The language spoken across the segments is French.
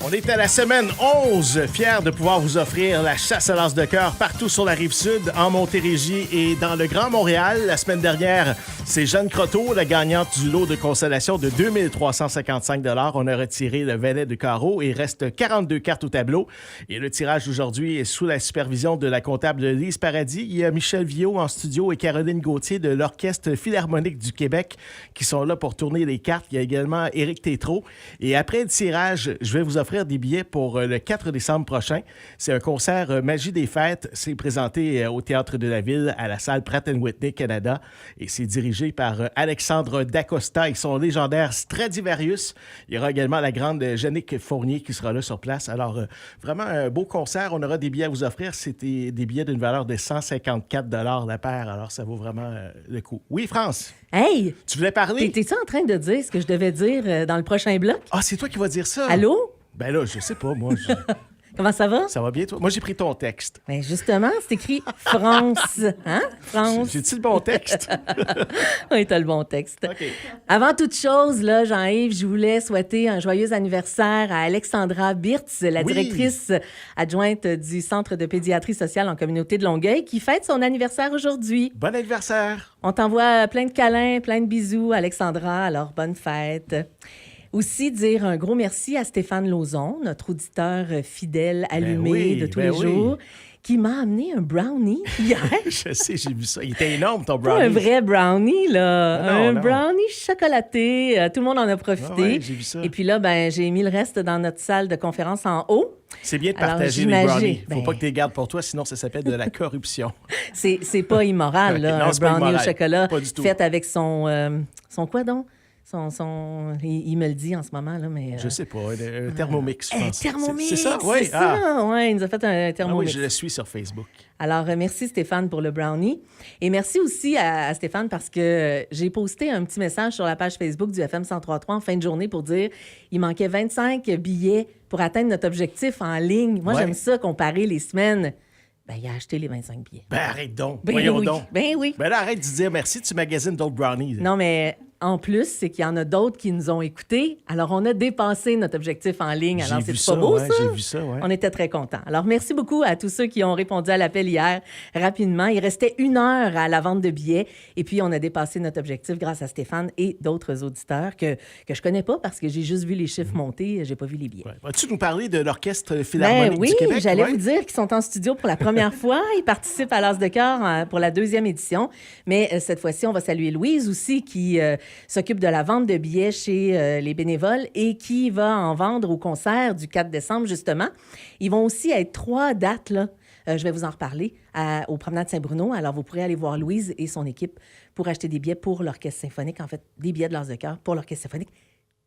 On est à la semaine 11, fiers de pouvoir vous offrir la chasse à l'as de cœur partout sur la Rive-Sud, en Montérégie et dans le Grand Montréal. La semaine dernière, c'est Jeanne Croteau, la gagnante du lot de consolation de 2355 $. On a retiré le valet de carreau et il reste 42 cartes au tableau. Et le tirage d'aujourd'hui est sous la supervision de la comptable Lise Paradis. Il y a Michel Viau en studio et Caroline Gauthier de l'Orchestre Philharmonique du Québec qui sont là pour tourner les cartes. Il y a également Éric Tétrault. Et après le tirage, je vais vous offrir des billets pour le 4 décembre prochain. C'est un concert Magie des Fêtes. C'est présenté au Théâtre de la Ville à la salle Pratt & Whitney, Canada. Et c'est dirigé par Alexandre Dacosta et son légendaire Stradivarius. Il y aura également la grande Jannick Fournier qui sera là sur place. Alors, vraiment un beau concert. On aura des billets à vous offrir. C'était des billets d'une valeur de 154 $ la paire. Alors, ça vaut vraiment le coup. Oui, France? Hey! Tu voulais parler? T'es-tu en train de dire ce que je devais dire dans le prochain bloc? Ah, c'est toi qui vas dire ça? Allô? Ben là, je sais pas, moi. Comment ça va? Ça va bien, toi? Moi, j'ai pris ton texte. Ben justement, c'est écrit France. Hein? France. J'ai-tu le bon texte? Oui, t'as le bon texte. OK. Avant toute chose, là, Jean-Yves, je voulais souhaiter un joyeux anniversaire à Alexandra Birtz, la Oui. directrice adjointe du Centre de pédiatrie sociale en communauté de Longueuil, qui fête son anniversaire aujourd'hui. Bon anniversaire! On t'envoie plein de câlins, plein de bisous, Alexandra. Alors, bonne fête. Aussi, dire un gros merci à Stéphane Lauzon, notre auditeur fidèle, allumé oui, de tous ben les oui. jours, qui m'a amené un brownie hier. Je sais, j'ai vu ça. Il était énorme, ton Pas brownie. un vrai brownie, là. Ah non, un non. brownie chocolaté. Tout le monde en a profité. Ah ouais, j'ai vu ça. Et puis là, ben, j'ai mis le reste dans notre salle de conférence en haut. C'est bien de Alors, partager les j'imagine, brownies. Faut ben- pas que tu les gardes pour toi, sinon ça s'appelle de la corruption. C'est pas immoral, là, Non, un c'est pas brownie au immoral. chocolat Pas du tout. fait avec son quoi donc? Il me le dit en ce moment, là, mais... Je sais pas, un Thermomix, je pense. Thermomix! C'est ça? Oui. C'est ça, ouais, il nous a fait un Ah oui, Thermomix. je le suis sur Facebook. Alors, merci Stéphane pour le brownie. Et merci aussi à Stéphane parce que j'ai posté un petit message sur la page Facebook du FM 103.3 en fin de journée pour dire il manquait 25 billets pour atteindre notre objectif en ligne. Moi, Ouais. j'aime ça comparer les semaines. Ben, il a acheté les 25 billets. Ben arrête donc. Ben Voyons oui, donc. ben oui. Ben là, arrête de dire merci, tu magasines d'autres brownies. Non, mais en plus, c'est qu'il y en a d'autres qui nous ont écoutés. Alors, on a dépassé notre objectif en ligne. Alors, J'ai vu c'est pas beau, ouais, ça? j'ai vu ça, ouais. On était très contents. Alors, merci beaucoup à tous ceux qui ont répondu à l'appel hier rapidement. Il restait 1 heure à la vente de billets. Et puis, on a dépassé notre objectif grâce à Stéphane et d'autres auditeurs que je connais pas parce que j'ai juste vu les chiffres monter. J'ai pas vu les billets. Ouais. Vas-tu nous parler de l'Orchestre Philharmonique Ben oui, du Québec? j'allais Ouais? vous dire qu'ils sont en studio pour la première fois. Ils participent à l'As de cœur pour la 2e édition. Mais cette fois-ci, on va saluer Louise aussi qui s'occupe de la vente de billets chez les bénévoles et qui va en vendre au concert du 4 décembre, justement. Ils vont aussi être 3 dates, là. Je vais vous en reparler au Promenade Saint-Bruno. Alors, vous pourrez aller voir Louise et son équipe pour acheter des billets pour l'Orchestre symphonique. En fait, des billets de l'As de cœur pour l'Orchestre symphonique.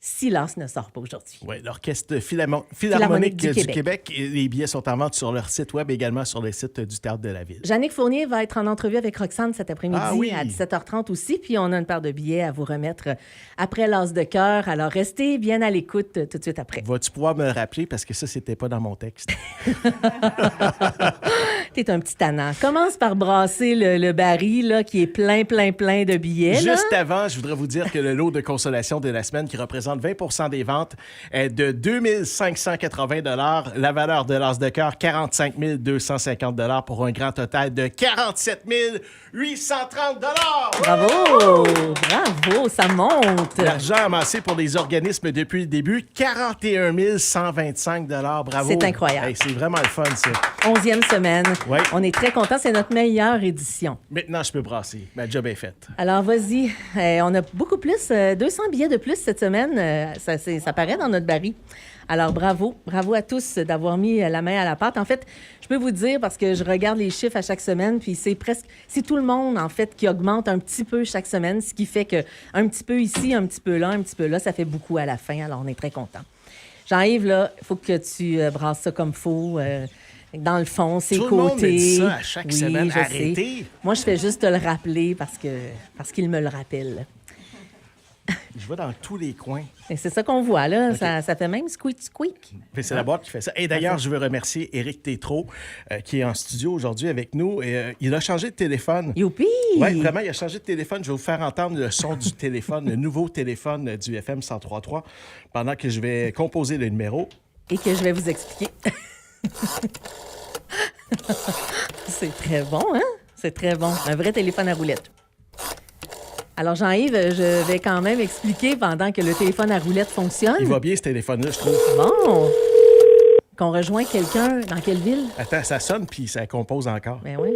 Si l'As ne sort pas aujourd'hui. Oui, l'Orchestre Philharmonique du Québec. Québec. Et les billets sont en vente sur leur site web, également sur le site du Théâtre de la Ville. Jannick Fournier va être en entrevue avec Roxane cet après-midi Ah oui. à 17h30 aussi. Puis on a une paire de billets à vous remettre après l'As de cœur. Alors restez bien à l'écoute tout de suite après. Vas-tu pouvoir me le rappeler? Parce que ça, c'était pas dans mon texte. T'es un petit tannant. Commence par brasser le baril là, qui est plein de billets. là. Juste avant, je voudrais vous dire que le lot de consolation de la semaine, qui représente 20 des ventes, est de 2580 $. La valeur de l'As de cœur, 45 250 $ pour un grand total de 47 830 $. Bravo! Bravo! Ça monte! L'argent amassé pour les organismes depuis le début, 41 125 $. Bravo! C'est incroyable. Hey, c'est vraiment le fun, ça. 11e semaine. Ouais. On est très contents. C'est notre meilleure édition. Maintenant, je peux brasser. Ma job est faite. Alors, vas-y. On a beaucoup plus, 200 billets de plus cette semaine. Ça paraît dans notre baril. Alors, bravo. Bravo à tous d'avoir mis la main à la pâte. En fait, je peux vous dire, parce que je regarde les chiffres à chaque semaine, puis c'est tout le monde, en fait, qui augmente un petit peu chaque semaine, ce qui fait que un petit peu ici, un petit peu là, ça fait beaucoup à la fin. Alors, on est très contents. Jean-Yves, là, il faut que tu brasses ça comme il faut. Dans le fond, ses Tout le côtés. monde me dit ça à chaque semaine. je Arrêtez. sais. Moi, je fais juste te le rappeler parce qu'il me le rappelle. Je vais dans tous les coins. Et c'est ça qu'on voit, là. Ça fait même squeak. Mais c'est la boîte qui fait ça. Et d'ailleurs, je veux remercier Éric Tétrault, qui est en studio aujourd'hui avec nous. Et, il a changé de téléphone. Youpi! Oui, vraiment, il a changé de téléphone. Je vais vous faire entendre le son du téléphone, le nouveau téléphone du FM 103.3, pendant que je vais composer le numéro. et que je vais vous expliquer. C'est très bon, hein? C'est très bon. Un vrai téléphone à roulette. Alors, Jean-Yves, je vais quand même expliquer pendant que le téléphone à roulette fonctionne. Il va bien, ce téléphone-là, je trouve. Bon. Qu'on rejoint quelqu'un dans quelle ville? Attends, ça sonne, puis ça compose encore. Ben oui.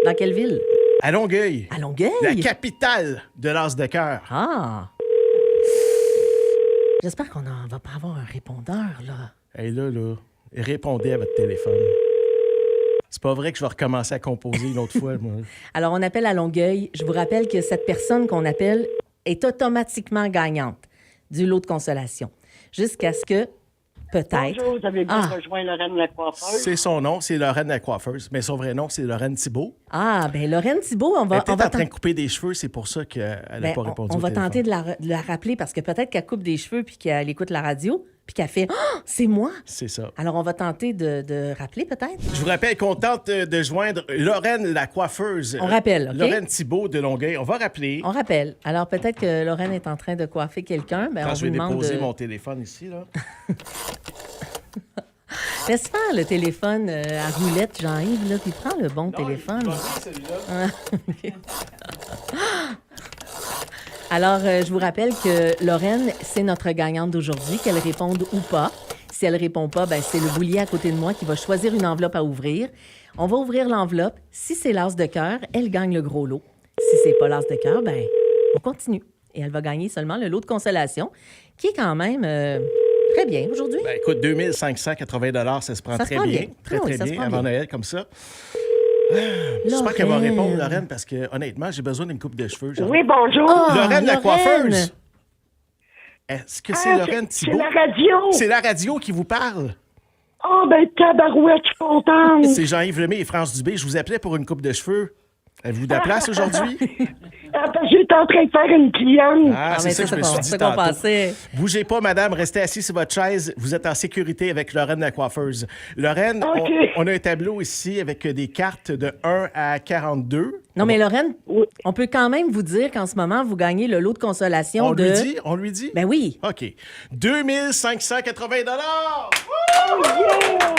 Dans quelle ville? À Longueuil. À Longueuil? La capitale de l'as de cœur. Ah! J'espère qu'on ne va pas avoir un répondeur, là. Hey, là, répondez à votre téléphone. C'est pas vrai que je vais recommencer à composer une autre fois, moi. Alors, on appelle à Longueuil. Je vous rappelle que cette personne qu'on appelle est automatiquement gagnante du lot de consolation. Jusqu'à ce que, peut-être... Bonjour, vous avez bien rejoint Lorraine la coiffeuse. C'est son nom, c'est Lorraine la coiffeuse. Mais son vrai nom, c'est Lorraine Thibault. Ah, bien, Lorraine Thibault, on Elle va... est peut-être en train de couper des cheveux, c'est pour ça qu'elle n'a pas répondu on au va téléphone. tenter de la rappeler parce que peut-être qu'elle coupe des cheveux puis qu'elle écoute la radio puis qu'elle fait « Ah, c'est moi! » C'est ça. Alors, on va tenter de rappeler peut-être. Je vous rappelle qu'on tente de joindre Lorraine la coiffeuse. On rappelle, OK? Lorraine Thibault de Longueuil. On va rappeler. On rappelle. Alors, peut-être que Lorraine est en train de coiffer quelqu'un. Ben, Quand on je vous vais demande déposer de... mon téléphone ici, là. Laisse faire le téléphone à roulette, Jean-Yves, là, puis prends le bon téléphone. celui-là. Alors, je vous rappelle que Lorraine, c'est notre gagnante d'aujourd'hui, qu'elle réponde ou pas. Si elle répond pas, ben, c'est le boulier à côté de moi qui va choisir une enveloppe à ouvrir. On va ouvrir l'enveloppe. Si c'est l'as de cœur, elle gagne le gros lot. Si c'est pas l'as de cœur, ben, on continue. Et elle va gagner seulement le lot de consolation, qui est quand même très bien aujourd'hui. Ben, écoute, 2580 ça se prend Ça se très prend bien. bien. Très, Ah oui, très ça se bien prend avant bien. Noël, comme ça. J'espère qu'elle va répondre, Lorraine, parce que honnêtement, j'ai besoin d'une coupe de cheveux. Genre. Oui, bonjour. Ah, Lorraine la Lorraine! coiffeuse! Est-ce que c'est Ah, Lorraine c'est Thibault? la radio. C'est la radio qui vous parle. Oh, ben, tabarouette, je suis contente. C'est Jean-Yves Lemay et France Dubé. Je vous appelais pour une coupe de cheveux. Avez-vous de la place aujourd'hui? J'étais en train de faire une cliente. Ah, c'est mais ça que je me suis dit c'est qu'on tantôt. pensait. Bougez pas, madame. Restez assis sur votre chaise. Vous êtes en sécurité avec Lorraine la coiffeuse. Lorraine, OK. on a un tableau ici avec des cartes de 1 à 42. Non, mais Lorraine, Oui. on peut quand même vous dire qu'en ce moment, vous gagnez le lot de consolation On de... lui dit? On lui dit? Ben oui. OK. 2580 Oh, yeah!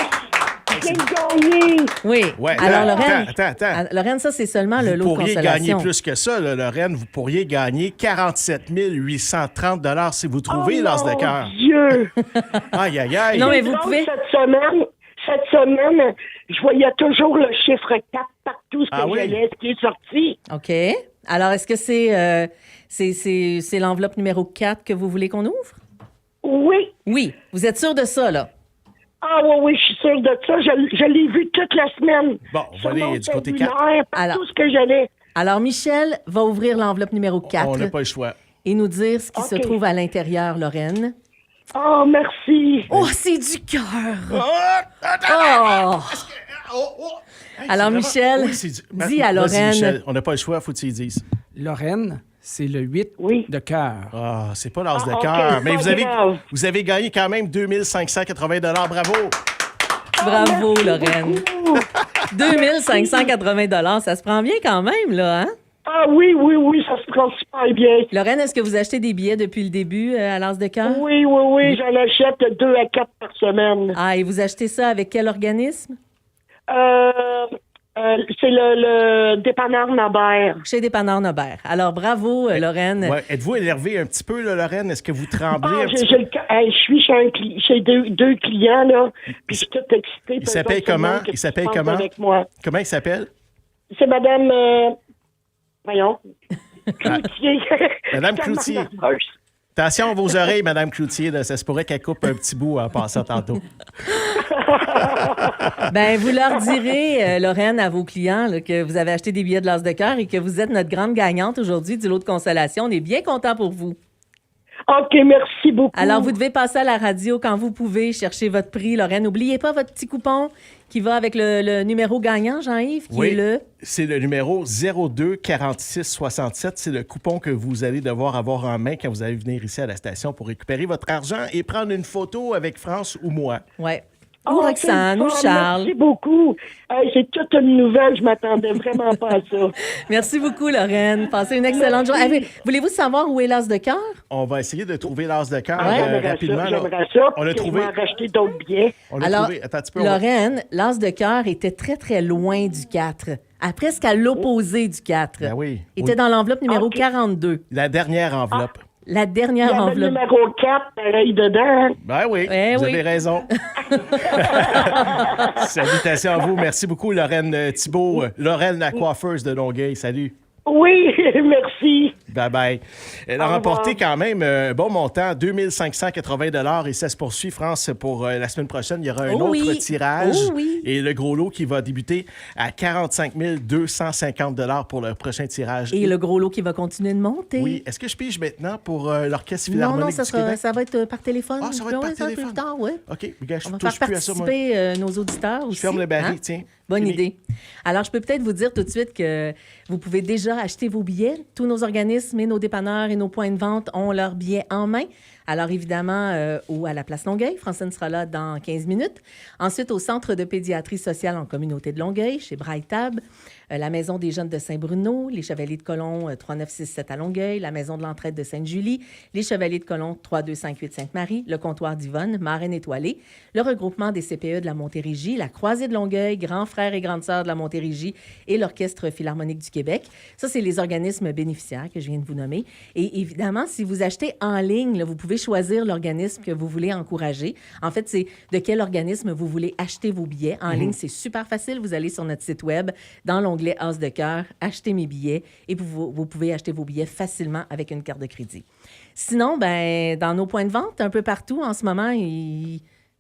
J'ai gagné. Oui. Ouais, Alors, là, Lorraine, attends. Lorraine, ça, c'est seulement le Vous lot de pourriez consolation. gagner plus que ça, là, Lorraine. Vous pourriez gagner 47 830 si vous trouvez Oh, l'as de mon cœur. Dieu. Aïe, aïe, aïe. Non, mais vous Donc, pouvez... Cette semaine, je voyais toujours le chiffre 4 partout ce que Ah oui? j'allais, ce qui est sorti. OK. Alors, est-ce que c'est l'enveloppe numéro 4 que vous voulez qu'on ouvre? Oui. Oui. Vous êtes sûr de ça, là? Ah oui, je suis sûre de ça. Je l'ai vu toute la semaine. Bon, on va Sur aller mon du côté cellulaire, 4. Alors- Partout ce que j'allais. Alors, Michel va ouvrir l'enveloppe numéro 4 On n'a pas le choix. et nous dire ce qui se OK. trouve à l'intérieur, Lorraine. Oh, merci. Oh, c'est du cœur! Oh! Oh! Alors, Michel, dis à Vas-y, Lorraine... Michel, on n'a pas le choix, faut que tu y dises. Lorraine, c'est le 8 Oui. de cœur. Ah, c'est pas l'as de OK, cœur. Mais pas grave. vous avez gagné quand même 2580 Bravo! Bravo, Lorraine. 2580 ça se prend bien quand même, là, hein? Ah oui, ça se prend super bien. Lorraine, est-ce que vous achetez des billets depuis le début à l'As de cœur? Oui, j'en achète 2 à 4 par semaine. Ah, et vous achetez ça avec quel organisme? C'est le dépanneur Nabert. Chez Dépanneur Nobert. Alors, bravo, Lorraine. Ouais. Êtes-vous énervé un petit peu, là, Lorraine? Est-ce que vous tremblez Ah, un petit j'ai le ca- hey, je suis chez deux clients, là, puis je suis toute excitée. Il s'appelle comment? Il s'appelle comment? Avec moi. Comment il s'appelle? C'est Madame... voyons. Cloutier. Madame Tellement Cloutier. nerveuse. Attention à vos oreilles, Madame Cloutier. Là, ça se pourrait qu'elle coupe un petit bout en passant tantôt. Ben, vous leur direz, Lorraine, à vos clients, là, que vous avez acheté des billets de l'As de cœur et que vous êtes notre grande gagnante aujourd'hui du lot de consolation. On est bien contents pour vous. OK, merci beaucoup. Alors, vous devez passer à la radio quand vous pouvez, chercher votre prix, Lorraine. N'oubliez pas votre petit coupon qui va avec le numéro gagnant, Jean-Yves, qui est le... C'est le numéro 02 46 67. C'est le coupon que vous allez devoir avoir en main quand vous allez venir ici à la station pour récupérer votre argent et prendre une photo avec France ou moi. Ouais. Ou Roxane, ou Charles. Merci beaucoup. C'est toute une nouvelle. Je m'attendais vraiment pas à ça. Merci beaucoup, Lorraine. Passez une excellente journée. Voulez-vous savoir où est l'as de cœur? On va essayer de trouver l'as de cœur J'aimerais rapidement. ça. On a Puis trouvé. Je vais en racheter d'autres billets. On a Alors, trouvé. Attends un petit peu. Lorraine, l'as de cœur était très, très loin du 4. Presque à l'opposé du 4. Ben oui. Il était dans l'enveloppe numéro OK. 42. La dernière enveloppe. La Il y dernière avait le enveloppe. numéro 4, pareil, dedans. Ben oui, vous avez raison. Salutations à vous. Merci beaucoup, Lorraine Thibault. Lorraine, la coiffeuse de Longueuil. Salut. Oui, merci. Bye-bye. Elle a Au revoir. remporté quand même un bon montant, 2580 et ça se poursuit, France, pour la semaine prochaine. Il y aura un Oh autre oui. tirage Oh oui. et le gros lot qui va débuter à 45 250 pour le prochain tirage. Et le gros lot qui va continuer de monter. Oui. Est-ce que je pige maintenant pour l'Orchestre Non, Philharmonique non, du Québec? ça va être par téléphone. Ah, ça va être par Ouais, téléphone. plus tard, ouais. OK, regarde, je On va touche faire plus à ça, moi. participer nos auditeurs aussi. Je ferme le baril, hein? tiens. Bonne Fini. idée. Alors, je peux peut-être vous dire tout de suite que vous pouvez déjà acheter vos billets. Tous nos organismes et nos dépanneurs et nos points de vente ont leurs billets en main. Alors, évidemment, ou à la Place Longueuil. Francine sera là dans 15 minutes. Ensuite, au Centre de pédiatrie sociale en communauté de Longueuil, chez Braille-Tab, la Maison des jeunes de Saint-Bruno, les Chevaliers de Colomb 3967 à Longueuil, la Maison de l'entraide de Sainte-Julie, les Chevaliers de Colomb 3258 Sainte-Marie, le Comptoir d'Yvonne, Marraine étoilée, le regroupement des CPE de la Montérégie, la Croisée de Longueuil, Grands frères et grandes sœurs de la Montérégie et l'Orchestre Philharmonique du Québec. Ça, c'est les organismes bénéficiaires que je viens de vous nommer. Et évidemment, si vous achetez en ligne, là, vous pouvez choisir l'organisme que vous voulez encourager. En fait, c'est de quel organisme vous voulez acheter vos billets. En ligne, c'est super facile. Vous allez sur notre site web, dans l'onglet As de cœur, achetez mes billets et vous pouvez acheter vos billets facilement avec une carte de crédit. Sinon, ben, dans nos points de vente, un peu partout en ce moment,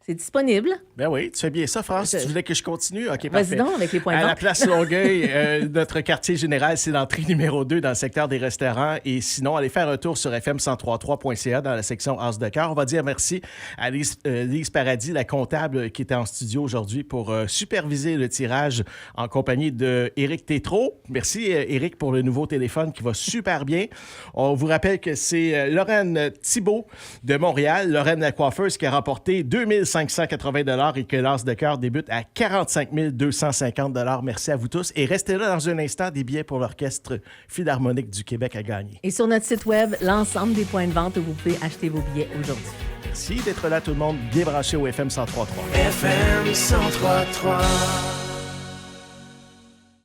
c'est disponible. Ben oui, tu fais bien ça, France. Tu voulais que je continue? OK, Vas-y parfait. donc avec les points de À la vente. place Longueuil, notre quartier général, c'est l'entrée numéro 2 dans le secteur des restaurants. Et sinon, allez faire un tour sur fm1033.ca dans la section As de cœur. On va dire merci à Lise Paradis, la comptable qui était en studio aujourd'hui pour superviser le tirage en compagnie de Éric Tétrault. Merci, Éric, pour le nouveau téléphone qui va super bien. On vous rappelle que c'est Lorraine Thibault de Montréal, Lorraine la coiffeuse, qui a remporté 2580 et que l'As de cœur débute à 45 250 Merci à vous tous. Et restez là dans un instant, des billets pour l'Orchestre Philharmonique du Québec à gagner. Et sur notre site web, l'ensemble des points de vente où vous pouvez acheter vos billets aujourd'hui. Merci d'être là, tout le monde, bien branché au FM 103.3. FM 103.3.